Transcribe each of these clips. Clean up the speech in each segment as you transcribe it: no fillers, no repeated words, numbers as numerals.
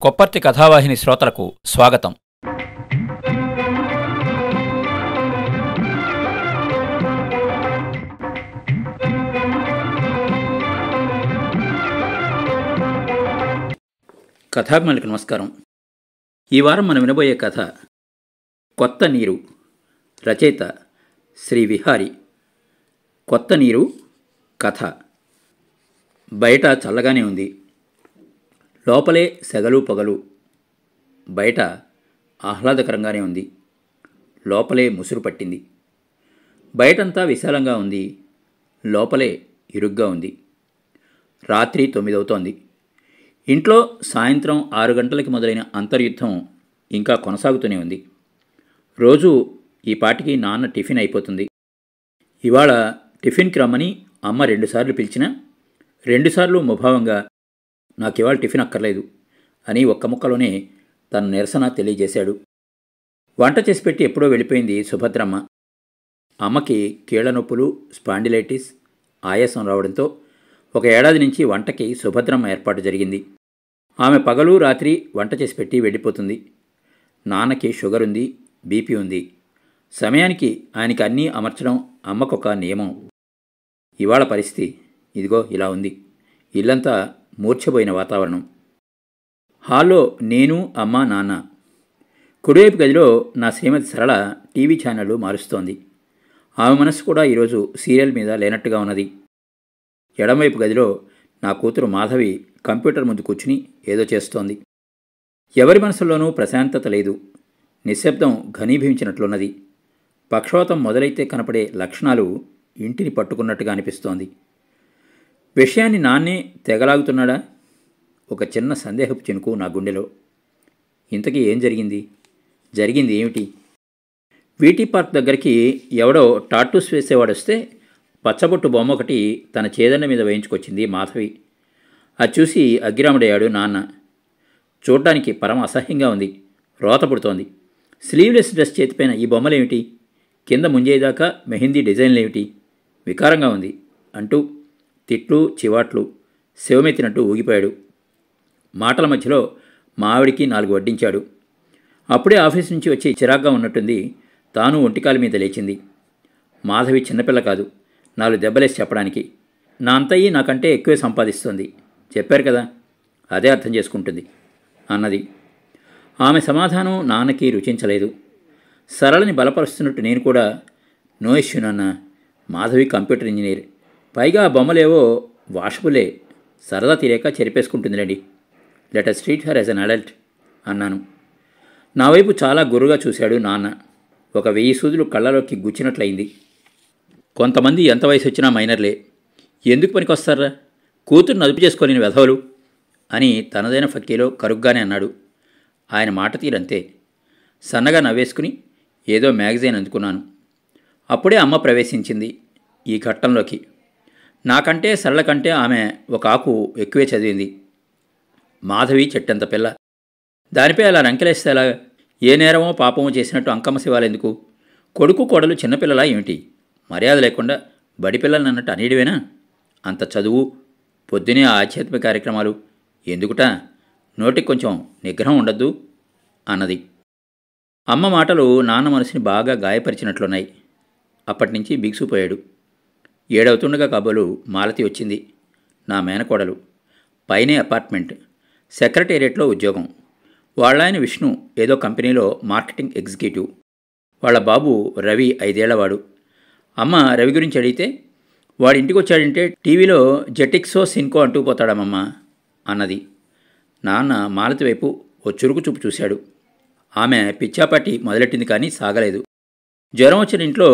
కొప్పర్తి కథావాహిని శ్రోతలకు స్వాగతం. కథాభిమానులకు నమస్కారం. ఈ వారం మనం వినబోయే కథ కొత్త నీరు. రచయిత శ్రీ విహారి. కొత్త నీరు కథ. బయట చల్లగానే ఉంది. లోపలే సెగలు పొగలు. బయట ఆహ్లాదకరంగానే ఉంది. లోపలే ముసురు పట్టింది. బయటంతా విశాలంగా ఉంది. లోపలే ఇరుగ్గా ఉంది. రాత్రి 9 అవుతోంది. ఇంట్లో సాయంత్రం 6 గంటలకి మొదలైన అంతర్యుద్ధం ఇంకా కొనసాగుతూనే ఉంది. రోజు ఈ పాటికి నాన్న టిఫిన్ అయిపోతుంది. ఇవాళ టిఫిన్కి రమ్మని అమ్మ 2 సార్లు పిలిచినా 2 సార్లు ముభావంగా నాకివాళ టిఫిన్ అక్కర్లేదు అని ఒక్క ముక్కలోనే తన నిరసన తెలియజేశాడు. వంట చేసి పెట్టి ఎప్పుడో వెళ్ళిపోయింది సుభద్రమ్మ. అమ్మకి కీళ్ల నొప్పులు, స్పాండిలైటిస్, ఆయాసం రావడంతో 1 ఏడాది నుంచి వంటకి సుభద్రమ్మ ఏర్పాటు జరిగింది. ఆమె పగలు రాత్రి వంట చేసి పెట్టి వెళ్ళిపోతుంది. నాన్నకి షుగర్ ఉంది, బీపీ ఉంది. సమయానికి ఆయనకి అన్నీ అమర్చడం అమ్మకొక నియమం. ఇవాళ పరిస్థితి ఇదిగో ఇలా ఉంది. ఇల్లంతా మూర్ఛపోయిన వాతావరణం. హాల్లో నేను, అమ్మ, నాన్న. కుడివైపు గదిలో నా శ్రీమతి సరళ టీవీ ఛానళ్లు మారుస్తోంది. ఆమె మనసు కూడా ఈరోజు సీరియల్ మీద లేనట్టుగా ఉన్నది. ఎడమవైపు గదిలో నా కూతురు మాధవి కంప్యూటర్ ముందు కూర్చుని ఏదో చేస్తోంది. ఎవరి మనసుల్లోనూ ప్రశాంతత లేదు. నిశ్శబ్దం ఘనీభవించినట్లున్నది. పక్షవాతం మొదలైతే కనపడే లక్షణాలు ఇంటిని పట్టుకున్నట్టుగా అనిపిస్తోంది. విషయాన్ని నాన్నే తెగలాగుతున్నాడా? ఒక చిన్న సందేహపు చినుకు నా గుండెలో. ఇంతకీ ఏం జరిగింది? జరిగింది ఏమిటి? వీటీ పార్క్ దగ్గరికి ఎవడో టాటూస్ వేసేవాడొస్తే పచ్చబొట్టు బొమ్మ ఒకటి తన చేదన్న మీద వేయించుకొచ్చింది మాధవి. అది చూసి అగ్గిరాముడయ్యాడు నాన్న. చూడ్డానికి పరమ అసహ్యంగా ఉంది. రోత పుడుతోంది. స్లీవ్లెస్ డ్రెస్ చేతిపైన ఈ బొమ్మలేమిటి? కింద ముంజేదాకా మెహందీ డిజైన్లేమిటి? వికారంగా ఉంది అంటూ తిట్లు చివాట్లు శివమెత్తినట్టు ఊగిపోయాడు. మాటల మధ్యలో మా ఆవిడికి 4 వడ్డించాడు. అప్పుడే ఆఫీస్ నుంచి వచ్చి చిరాగ్గా ఉన్నట్టుంది. తాను ఒంటికాలి మీద లేచింది. మాధవి చిన్నపిల్ల కాదు 4 దెబ్బలేసి చెప్పడానికి. నా అంతయ్యి నాకంటే ఎక్కువే సంపాదిస్తుంది. చెప్పారు కదా, అదే అర్థం చేసుకుంటుంది అన్నది. ఆమె సమాధానం నాన్నకి రుచించలేదు. సరళని బలపరుస్తున్నట్టు నేను కూడా, నో ఇష్యూ నాన్న, మాధవి కంప్యూటర్ ఇంజనీర్, పైగా ఆ బొమ్మలేవో వాషబులే, సరదా తీరాక చెరిపేసుకుంటుందిలేండి, let us treat her as an adult అన్నాను. నా వైపు చాలా గుర్రుగా చూశాడు నాన్న. 1000 సూదులు కళ్ళలోకి గుచ్చినట్లయింది. కొంతమంది ఎంత వయసు వచ్చినా మైనర్లే, ఎందుకు పనికొస్తారా, కూతురు నదుపు చేసుకోలేని వెధవలు అని తనదైన ఫక్కీలో కరుగ్గానే అన్నాడు. ఆయన మాట తీరంతే. సన్నగా నవ్వేసుకుని ఏదో మ్యాగజైన్ అందుకున్నాను. అప్పుడే అమ్మ ప్రవేశించింది ఈ ఘట్టంలోకి. నాకంటే సరళ కంటే ఆమె ఒక ఆకు ఎక్కువే చదివింది. మాధవి చెట్టంత పిల్ల. దానిపై అలా రంకెలేస్తే ఎలా? ఏ నేరమో పాపమో చేసినట్టు అంకమ్మ శివాలెందుకు? కొడుకు కోడలు చిన్నపిల్లలా ఏమిటి? మర్యాద లేకుండా బడిపిల్లలు అన్నట్టు అనేడివేనా? అంత చదువు, పొద్దునే ఆధ్యాత్మిక కార్యక్రమాలు ఎందుకుటా? నోటికి కొంచెం నిగ్రహం ఉండద్దు అన్నది. అమ్మ మాటలు నాన్న మనసుని బాగా గాయపరిచినట్లున్నాయి. అప్పటినుంచి బిగుసుపోయాడు. 7 అవుతుండగా కాబోలు మాలతి వచ్చింది. నా మేనకోడలు. పైనే అపార్ట్మెంట్, సెక్రటేరియట్లో ఉద్యోగం. వాళ్ళాయన విష్ణు ఏదో కంపెనీలో మార్కెటింగ్ ఎగ్జిక్యూటివ్. వాళ్ళ బాబు రవి 5 ఏళ్లవాడు. అమ్మ రవి గురించి అడిగితే, వాడింటికి వచ్చాడంటే టీవీలో జెటిక్సో సిన్కో అంటూ పోతాడమ్మమ్మ అన్నది. నాన్న మాలతి వైపు ఓ చురుకు చూపు చూశాడు. ఆమె పిచ్చాపాటి మొదలెట్టింది కానీ సాగలేదు. జ్వరం వచ్చిన ఇంట్లో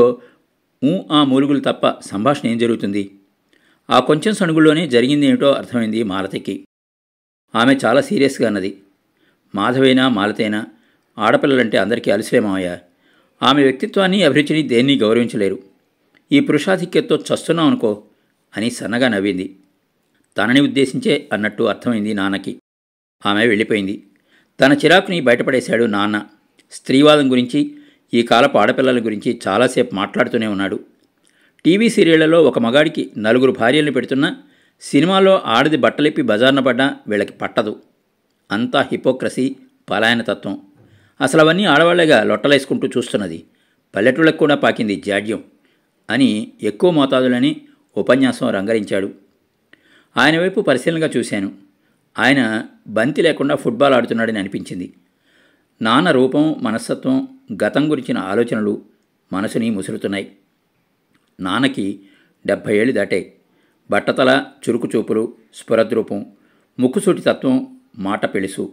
ఆ మూలుగులు తప్ప సంభాషణ ఏం జరుగుతుంది? ఆ కొంచెం సణుగుల్లోనే జరిగింది ఏమిటో అర్థమైంది మాలతికి. ఆమె చాలా సీరియస్గా అన్నది. మాధవైనా మాలతైనా ఆడపిల్లలంటే అందరికీ అలసిలేమయ్యా. ఆమె వ్యక్తిత్వాన్ని అభిరుచిని దేన్ని గౌరవించలేరు. ఈ పురుషాధిక్యతతో చస్తున్నాం అనుకో అని సన్నగా నవ్వింది. తనని ఉద్దేశించే అన్నట్టు అర్థమైంది నాన్నకి. ఆమె వెళ్ళిపోయింది. తన చిరాకుని బయటపడేశాడు నాన్న. స్త్రీవాదం గురించి, ఈ కాలపు ఆడపిల్లల గురించి చాలాసేపు మాట్లాడుతూనే ఉన్నాడు. టీవీ సీరియళ్లలో ఒక మగాడికి 4 భార్యలను పెడుతున్నా సినిమాలో ఆడది బట్టలిప్పి బజార్న పడ్డా వీళ్ళకి పట్టదు. అంతా హిపోక్రసీ, పలాయనతత్వం. అసలు అవన్నీ ఆడవాళ్లేగా లొట్టలేసుకుంటూ చూస్తున్నది. పల్లెటూళ్ళకు కూడా పాకింది జాడ్యం అని ఎక్కువ మోతాదులని ఉపన్యాసం రంగరించాడు. ఆయన వైపు పరిశీలనగా చూశాను. ఆయన బంతి లేకుండా ఫుట్బాల్ ఆడుతున్నాడని అనిపించింది. నాన్న రూపం, మనస్తత్వం, గతం గురించిన ఆలోచనలు మనసుని ముసురుతున్నాయి. నాన్నకి 70 ఏళ్ళు దాటాయి. బట్టతల, చురుకు చూపులు, స్ఫురద్రూపం, ముక్కుసూటి తత్వం, మాట పెళుసు.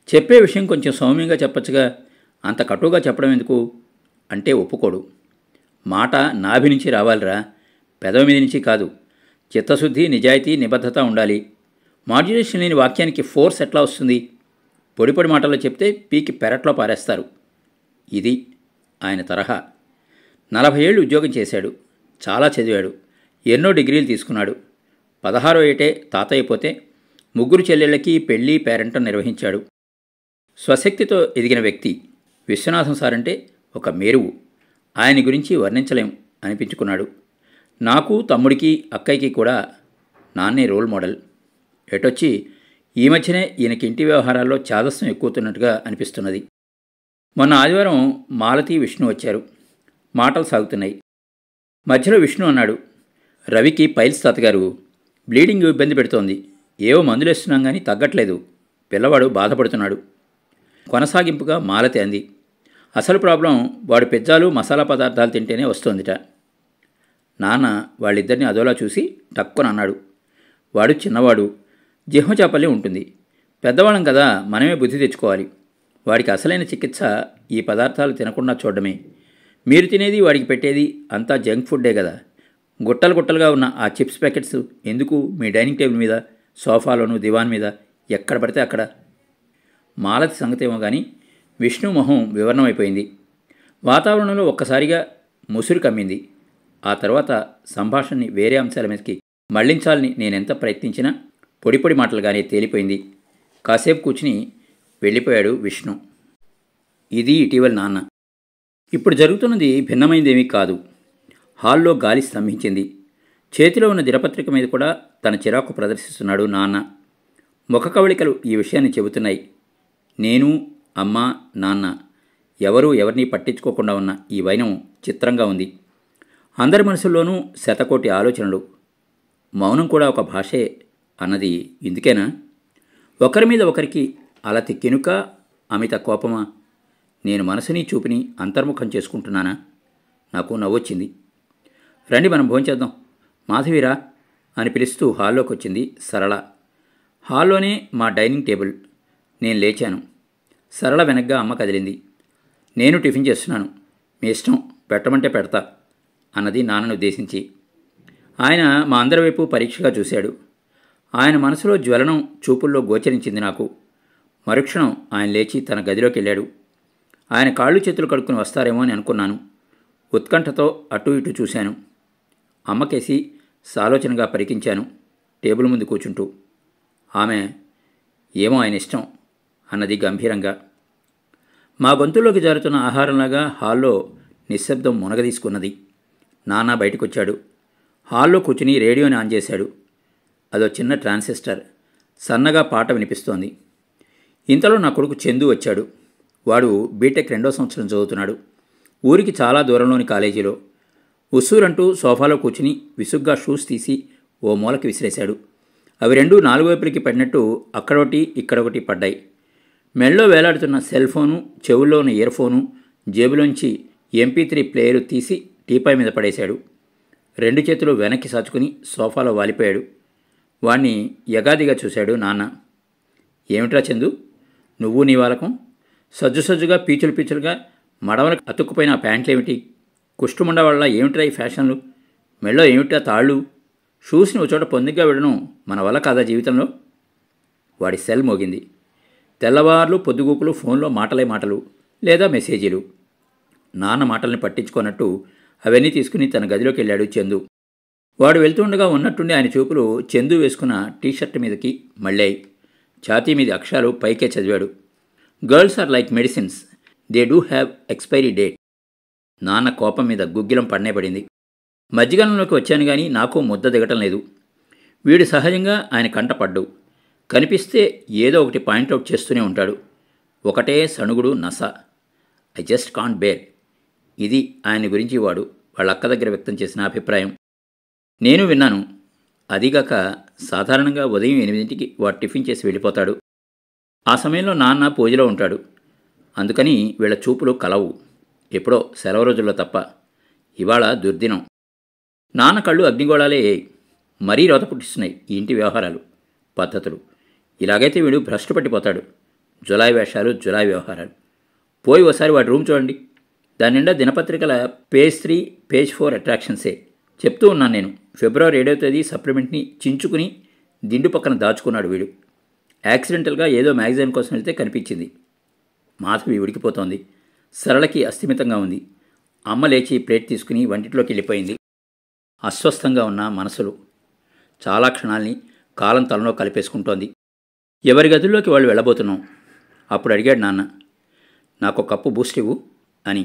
చెప్పే విషయం కొంచెం సౌమ్యంగా చెప్పచ్చుగా, అంత కటువుగా చెప్పడం ఎందుకు అంటే ఒప్పుకోడు. మాట నాభి నుంచి రావాలిరా, పెదవి మీద నుంచి కాదు. చిత్తశుద్ధి, నిజాయితీ, నిబద్ధత ఉండాలి. మాడ్యులేషన్ లేని వాక్యానికి ఫోర్స్ ఎట్లా వస్తుంది? పొడి పొడి మాటల్లో చెప్తే పీకి పెరట్లో పారేస్తారు. ఇది ఆయన తరహా. 40 ఏళ్ళు ఉద్యోగం చేశాడు. చాలా చదివాడు. ఎన్నో డిగ్రీలు తీసుకున్నాడు. 16వ ఏటే తాతయ్య పోతే 3 చెల్లెళ్ళకి పెళ్లి, పేరెంటం నిర్వహించాడు. స్వశక్తితో ఎదిగిన వ్యక్తి. విశ్వనాథం సారంటే ఒక మేరువు. ఆయన గురించి వర్ణించలేం అనిపించుకున్నాడు. నాకు, తమ్ముడికి, అక్కయ్యకి కూడా నాన్నే రోల్ మోడల్. ఎటొచ్చి ఈ మధ్యనే ఈయనకి ఇంటి వ్యవహారాల్లో చాదస్యం ఎక్కువతున్నట్టుగా అనిపిస్తున్నది. మొన్న ఆదివారం మాలతి, విష్ణు వచ్చారు. మాటలు సాగుతున్నాయి. మధ్యలో విష్ణు అన్నాడు, రవికి పైల్స్ తాతగారు, బ్లీడింగ్ ఇబ్బంది పెడుతోంది. ఏవో మందులేస్తున్నాం కానీ తగ్గట్లేదు. పిల్లవాడు బాధపడుతున్నాడు. కొనసాగింపుగా మాలతి అంది, అసలు ప్రాబ్లం వాడు పిజ్జాలు, మసాలా పదార్థాలు తింటేనే వస్తోందిట. నాన్న వాళ్ళిద్దరిని అదోలా చూసి టక్కున అన్నాడు, వాడు చిన్నవాడు, జిహ్వచాపల్యం ఉంటుంది. పెద్దవాళ్ళం కదా, మనమే బుద్ధి తెచ్చుకోవాలి. వాడికి అసలైన చికిత్స ఈ పదార్థాలు తినకుండా చూడడమే. మీరు తినేది, వాడికి పెట్టేది అంతా జంక్ ఫుడ్డే కదా. గుట్టలు గుట్టలుగా ఉన్న ఆ చిప్స్ ప్యాకెట్స్ ఎందుకు మీ డైనింగ్ టేబుల్ మీద, సోఫాలోను, దివాన్ మీద, ఎక్కడ పడితే అక్కడ. మాలతి సంగతేమో కానీ విష్ణు మొహం వివరణమైపోయింది. వాతావరణంలో ఒక్కసారిగా ముసురు కమ్మింది. ఆ తర్వాత సంభాషణని వేరే అంశాల మీదకి మళ్లించాలని నేనెంత ప్రయత్నించినా పొడి పొడి మాటలుగానే తేలిపోయింది. కాసేపు కూర్చుని వెళ్ళిపోయాడు విష్ణు. ఇది ఇటీవల నాన్న. ఇప్పుడు జరుగుతున్నది భిన్నమైందేమీ కాదు. హాల్లో గాలి స్తంభించింది. చేతిలో ఉన్న దినపత్రిక మీద కూడా తన చిరాకు ప్రదర్శిస్తున్నాడు నాన్న. ముఖ కవళికలు ఈ విషయాన్ని చెబుతున్నాయి. నేను, అమ్మ, నాన్న ఎవరూ ఎవరినీ పట్టించుకోకుండా ఉన్న ఈ వైనం చిత్రంగా ఉంది. అందరి మనసుల్లోనూ శతకోటి ఆలోచనలు. మౌనం కూడా ఒక భాషే అన్నది ఇందుకేనా? ఒకరి మీద ఒకరికి అలతి కినుక, అమిత కోపమా? నేను మనసుని, చూపుని అంతర్ముఖం చేసుకుంటున్నానా? నాకు నవ్వొచ్చింది. రండి మనం భోంచేద్దాం, మాధవీరా అని పిలుస్తూ హాల్లోకి వచ్చింది సరళ. హాల్లోనే మా డైనింగ్ టేబుల్. నేను లేచాను. సరళ వెనగ్గా అమ్మ కదిలింది. నేను టిఫిన్ చేస్తున్నాను, మీ ఇష్టం, పెట్టమంటే పెడతా అన్నది నాన్నను ఉద్దేశించి. ఆయన మా అందరి వైపు పరీక్షగా చూశాడు. ఆయన మనసులో జ్వలనం చూపుల్లో గోచరించింది నాకు. మరుక్షణం ఆయన లేచి తన గదిలోకి వెళ్ళాడు. ఆయన కాళ్ళు చేతులు కడుక్కుని వస్తారేమో అని అనుకున్నాను. ఉత్కంఠతో అటు ఇటు చూశాను. అమ్మకేసి సాలోచనగా పరికించాను టేబుల్ ముందు కూర్చుంటూ. ఆమె ఏమో ఆయన ఇష్టం అన్నది గంభీరంగా. మా గొంతుల్లోకి జారుతున్న ఆహారంలాగా హాల్లో నిశ్శబ్దం మునగదీసుకున్నది. నాన్న బయటకొచ్చాడు. హాల్లో కూర్చుని రేడియోని ఆన్ చేశాడు. అదో చిన్న ట్రాన్సిస్టర్. సన్నగా పాట వినిపిస్తోంది. ఇంతలో నా కొడుకు చందు వచ్చాడు. వాడు బీటెక్ 2వ సంవత్సరం చదువుతున్నాడు. ఊరికి చాలా దూరంలోని కాలేజీలో. ఉస్సూరంటూ సోఫాలో కూర్చుని విసుగ్గా షూస్ తీసి ఓ మూలకి విసిరేశాడు. అవి రెండూ 4 వైపులకి పడినట్టు అక్కడొకటి ఇక్కడొకటి పడ్డాయి. మెళ్ళో వేలాడుతున్న సెల్ ఫోను, చెవుల్లో ఉన్న ఇయర్ ఫోను, జేబులోంచి MP3 ప్లేయరు తీసి టీపాయ్ మీద పడేశాడు. 2 చేతులు వెనక్కి సాచుకుని సోఫాలో వాలిపోయాడు. వాణ్ణి యగాదిగా చూశాడు నాన్న. ఏమిట్రా చందు, నువ్వు నీ వాలకం? సజ్జుసజ్జుగా పీచులు పీచులుగా మడవలకు అతుక్కుపోయిన ఆ ప్యాంట్లేమిటి? కుష్టుమండ వల్ల ఏమిట్రా ఈ ఫ్యాషన్లు? మెళ్ళో ఏమిట్రా తాళ్ళు? షూస్ని ఒక చోట పొందిగ్గా వెళ్ళడం మన వల్ల కాదా జీవితంలో? వాడి సెల్ మోగింది. తెల్లవార్లు పొద్దుగూకులు ఫోన్లో మాటలే మాటలు, లేదా మెసేజీలు. నాన్న మాటల్ని పట్టించుకోనట్టు అవన్నీ తీసుకుని తన గదిలోకి వెళ్ళాడు చందు. వాడు వెళ్తుండగా ఉన్నట్టుండి ఆయన చూపులు చందు వేసుకున్న టీషర్ట్ మీదకి మళ్ళాయి. ఛాతీ మీద అక్షరాలు పైకే చదివాడు. Girls are like medicines, they do have expiry date. నాన్న కోపం మీద గుగ్గిలం పడనే పడింది. మధ్యకాలంలోకి వచ్చాను కానీ నాకు ముద్ద దిగటం లేదు. వీడు సహజంగా ఆయన కంట పడ్డు. కనిపిస్తే ఏదో ఒకటి పాయింట్అవుట్ చేస్తూనే ఉంటాడు. ఒకటే సణుగుడు, నస. I just can't bear. ఇది ఆయన గురించి వాళ్ళ అక్క దగ్గర వ్యక్తం చేసిన అభిప్రాయం. నేను విన్నాను. అదిగాక సాధారణంగా ఉదయం 8ంటికి వాడు టిఫిన్ చేసి వెళ్ళిపోతాడు. ఆ సమయంలో నాన్న పూజలో ఉంటాడు. అందుకని వీళ్ళ చూపులు కలవు, ఎప్పుడో సెలవు రోజుల్లో తప్ప. ఇవాళ దుర్దినం. నాన్న కళ్ళు అగ్నిగోళాలే మరీ రోత పుట్టిస్తున్నాయి ఈ ఇంటి వ్యవహారాలు, పద్ధతులు. ఇలాగైతే వీడు భ్రష్టు పట్టిపోతాడు. జులాయి వేషాలు, జులాయి వ్యవహారాలు. పోయి ఒకసారి వాడి రూమ్ చూడండి. దాని నిండా దినపత్రికల పేజ్ 3, పేజ్ 4 అట్రాక్షన్సే. చెప్తూ ఉన్నాను నేను. ఫిబ్రవరి 7వ తేదీ సప్లిమెంట్ని చించుకుని దిండు పక్కన దాచుకున్నాడు వీడు. యాక్సిడెంటల్గా ఏదో మ్యాగజైన్ కోసం వెళ్తే కనిపించింది. మాధవి ఉడికిపోతోంది. సరళకి అస్థిమితంగా ఉంది. అమ్మ లేచి ప్లేట్ తీసుకుని వంటిట్లోకి వెళ్ళిపోయింది. అస్వస్థంగా ఉన్న మనసులు చాలా క్షణాల్ని కాలం తలలో కలిపేసుకుంటోంది. ఎవరి గదుల్లోకి వాళ్ళు వెళ్ళబోతున్నాం. అప్పుడు అడిగాడు నాన్న, నాకు ఒక కప్పు బూస్ట్ ఇవ్వు అని.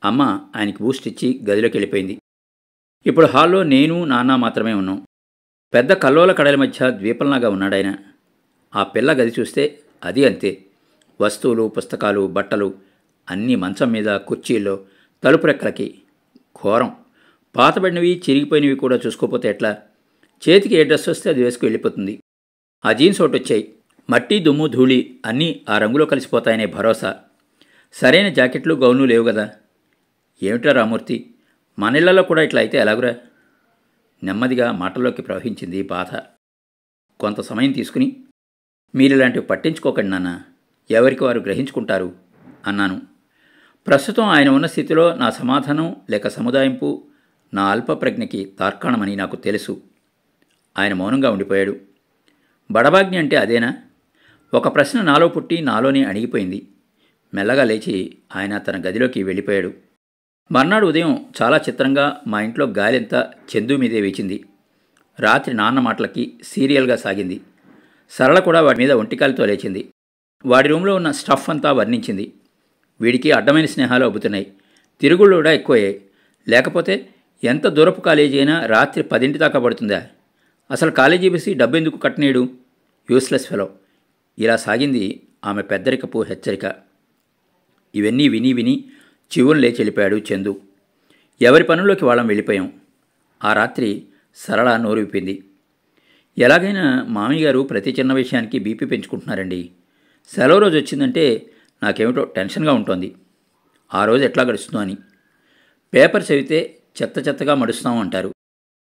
అమ్మ ఆయనకి బూస్ట్ ఇచ్చి గదిలోకి వెళ్ళిపోయింది. ఇప్పుడు హాల్లో నేను, నాన్న మాత్రమే ఉన్నాం. పెద్ద కల్లోల కడల మధ్య ద్వీపంలాగా ఉన్నాడాయన. ఆ పిల్ల గది చూస్తే అది అంతే. వస్తువులు, పుస్తకాలు, బట్టలు అన్నీ మంచం మీద, కుర్చీల్లో, తలుపు రెక్కలకి. ఘోరం. పాతబడినవి, చిరిగిపోయినవి కూడా చూసుకోపోతే ఎట్లా? చేతికి ఏ డ్రెస్ వస్తే అది వేసుకు వెళ్ళిపోతుంది. ఆ జీన్స్ ఒకటి వచ్చాయి. మట్టి, దుమ్ము, ధూళి అన్నీ ఆ రంగులో కలిసిపోతాయనే భరోసా. సరైన జాకెట్లు, గౌన్లు లేవు కదా. ఏమిటా రామూర్తి, మన ఇళ్లలో కూడా ఇట్లా అయితే ఎలాగురా? నెమ్మదిగా మాటల్లోకి ప్రవహించింది బాధ. కొంత సమయం తీసుకుని, మీరిలాంటివి పట్టించుకోకండి నాన్న, ఎవరికి వారు గ్రహించుకుంటారు అన్నాను. ప్రస్తుతం ఆయన ఉన్న స్థితిలో నా సమాధానం లేక సముదాయింపు నా అల్పప్రజ్ఞకి తార్కాణమని నాకు తెలుసు. ఆయన మౌనంగా ఉండిపోయాడు. బడబాగ్ని అంటే అదేనా? ఒక ప్రశ్న నాలో పుట్టి నాలోనే అణిగిపోయింది. మెల్లగా లేచి ఆయన తన గదిలోకి వెళ్ళిపోయాడు. మర్నాడు ఉదయం చాలా చిత్రంగా మా ఇంట్లో గాలింతా చందు మీదే వీచింది. రాత్రి నాన్న మాటలకి సీరియల్గా సాగింది. సరళ కూడా వాడి మీద ఒంటికాలితో లేచింది. వాడి రూమ్లో ఉన్న స్టఫ్ అంతా వర్ణించింది. వీడికి అడ్డమైన స్నేహాలు అబ్బుతున్నాయి. తిరుగుళ్ళు కూడా ఎక్కువయ్యాయి. లేకపోతే ఎంత దూరపు కాలేజీ అయినా రాత్రి 10 దాకా పడుతుందా? అసలు కాలేజీ బసి డబ్బెందుకు కట్టనీయడు? Useless fellow. ఇలా సాగింది ఆమె పెద్దరికపు హెచ్చరిక. ఇవన్నీ విని విని చివును లేచి వెళ్ళిపోయాడు చందు. ఎవరి పనుల్లోకి వాళ్ళం వెళ్ళిపోయాం. ఆ రాత్రి సరళ నోరు విప్పింది. ఎలాగైనా మామయ్య గారు ప్రతి చిన్న విషయానికి బీపీ పెంచుకుంటున్నారండి. సెలవు రోజు వచ్చిందంటే నాకేమిటో టెన్షన్గా ఉంటుంది. ఆ రోజు ఎట్లా గడుస్తుందో అని. పేపర్ చదివితే చెత్త చెత్తగా మడుస్తాం అంటారు.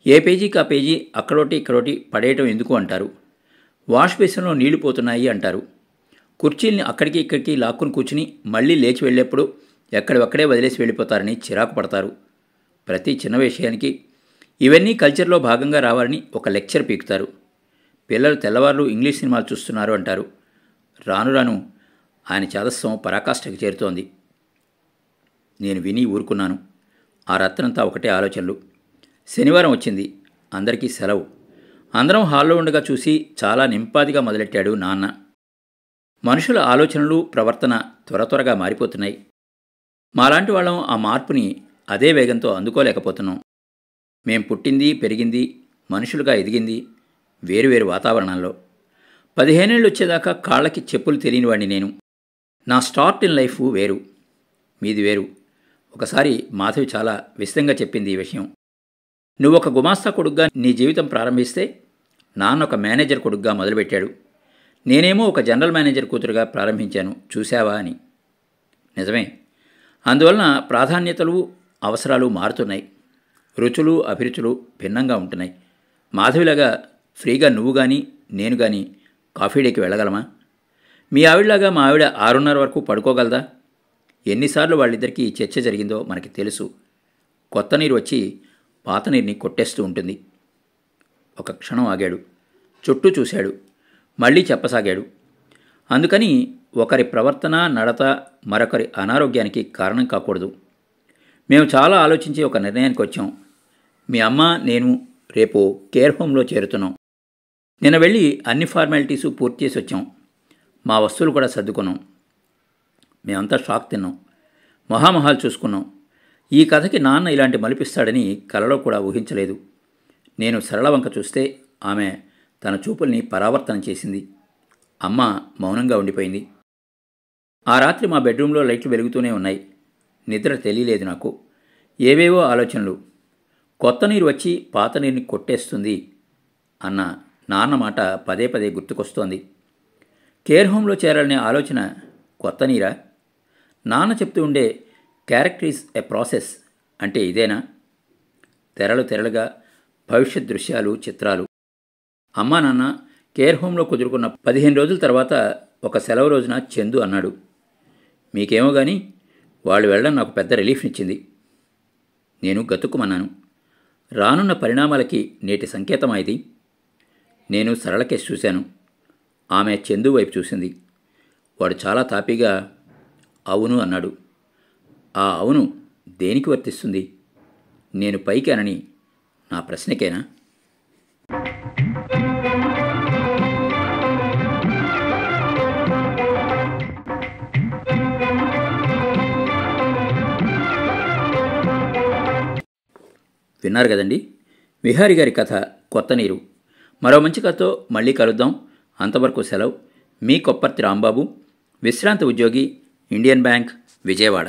ఏ పేజీకి ఆ పేజీ అక్కడోటి ఇక్కడోటి పడేయటం ఎందుకు అంటారు. వాష్ బేసిన్లో నీళ్లు పోతున్నాయి అంటారు. కుర్చీల్ని అక్కడికి ఇక్కడికి లాక్కుని కూర్చుని మళ్ళీ లేచి వెళ్ళేప్పుడు ఎక్కడివక్కడే వదిలేసి వెళ్ళిపోతారని చిరాకు పడతారు. ప్రతి చిన్న విషయానికి ఇవన్నీ కల్చర్లో భాగంగా రావాలని ఒక లెక్చర్ పీకుతారు. పిల్లలు తెల్లవారులు ఇంగ్లీష్ సినిమాలు చూస్తున్నారు అంటారు. రాను రాను ఆయన చాదస్వం పరాకాష్ఠకి చేరుతోంది. నేను విని ఊరుకున్నాను. ఆ రాత్రంతా ఒకటే ఆలోచనలు. శనివారం వచ్చింది. అందరికీ సెలవు. అందరం హాల్లో ఉండగా చూసి చాలా నింపాదిగా మొదలెట్టాడు నాన్న. మనుషుల ఆలోచనలు, ప్రవర్తన త్వర త్వరగా మారిపోతున్నాయి. మాలాంటి వాళ్ళం ఆ మార్పుని అదే వేగంతో అందుకోలేకపోతున్నాం. మేం పుట్టింది, పెరిగింది, మనుషులుగా ఎదిగింది వేరువేరు వాతావరణాల్లో. 15 ఏళ్ళు వచ్చేదాకా కాళ్ళకి చెప్పులు తెలియనివాడిని నేను. నా స్టార్ట్ ఇన్ లైఫ్ వేరు, మీది వేరు. ఒకసారి మాధవి చాలా విశదంగా చెప్పింది ఈ విషయం. నువ్వొక గుమాస్తా కొడుగ్గా నీ జీవితం ప్రారంభిస్తే నాన్న ఒక మేనేజర్ కొడుగ్గా మొదలుపెట్టాడు. నేనేమో ఒక జనరల్ మేనేజర్ కూతురుగా ప్రారంభించాను, చూశావా అని. నిజమే. అందువలన ప్రాధాన్యతలు, అవసరాలు మారుతున్నాయి. రుచులు, అభిరుచులు భిన్నంగా ఉంటున్నాయి. మాధవిలాగా ఫ్రీగా నువ్వు కానీ నేను కానీ కాఫీ డేకి వెళ్ళగలమా? మీ ఆవిడలాగా మా ఆవిడ 6:30 వరకు పడుకోగలదా? ఎన్నిసార్లు వాళ్ళిద్దరికీ చర్చ జరిగిందో మనకి తెలుసు. కొత్త నీరు వచ్చి పాత నీరుని కొట్టేస్తూ ఉంటుంది. ఒక క్షణం ఆగాడు. చుట్టూ చూశాడు. మళ్ళీ చెప్పసాగాడు. అందుకని ఒకరి ప్రవర్తన, నడత మరొకరి అనారోగ్యానికి కారణం కాకూడదు. మేము చాలా ఆలోచించి ఒక నిర్ణయానికి వచ్చాం. మీ అమ్మ, నేను రేపు కేర్ హోమ్లో చేరుతున్నాం. నిన్న వెళ్ళి అన్ని ఫార్మాలిటీసు పూర్తి చేసి వచ్చాం. మా వస్తువులు కూడా సర్దుకున్నాం. మేమంతా షాక్ తిన్నాం. మొహామొహాలు చూసుకున్నాం. ఈ కథకి నాన్న ఇలాంటి మలిపిస్తాడని కలలో కూడా ఊహించలేదు. నేను సరళ వంక చూస్తే ఆమె తన చూపుల్ని పరావర్తన చేసింది. అమ్మ మౌనంగా ఉండిపోయింది. ఆ రాత్రి మా బెడ్రూమ్లో లైట్లు వెలుగుతూనే ఉన్నాయి. నిద్ర తెలియలేదు నాకు. ఏవేవో ఆలోచనలు. కొత్త నీరు వచ్చి పాత నీరుని కొట్టేస్తుంది అన్న నాన్న మాట పదే పదే గుర్తుకొస్తోంది. కేర్ హోంలో చేరాలనే ఆలోచన కొత్త నీరా? నాన్న చెప్తూ ఉండే క్యారెక్టర్ ఈజ్ ఎ ప్రాసెస్ అంటే ఇదేనా? తెరలు తెరలుగా భవిష్యత్ దృశ్యాలు, చిత్రాలు. అమ్మా నాన్న కేర్ హోంలో కుదురుకున్న 15 రోజుల తర్వాత ఒక సెలవు రోజున చందు అన్నాడు, మీకేమో కానీ వాళ్ళు వెళ్ళడం నాకు పెద్ద రిలీఫ్నిచ్చింది. నేను గతుక్కుమన్నాను. రానున్న పరిణామాలకి నేటి సంకేతమా ఇది? నేను సరళకేసి చూశాను. ఆమె చందు వైపు చూసింది. వాడు చాలా తాపీగా అవును అన్నాడు. ఆ అవును దేనికి వర్తిస్తుంది? నేను పైకి అనని నా ప్రశ్నకేనా? విన్నారు కదండి, విహారి గారి కథ కొత్త నీరు. మరో మంచి కథతో మళ్ళీ కలుద్దాం. అంతవరకు సెలవు. మీ కొప్పర్తి రాంబాబు, విశ్రాంత ఉద్యోగి, ఇండియన్ బ్యాంక్, విజయవాడ.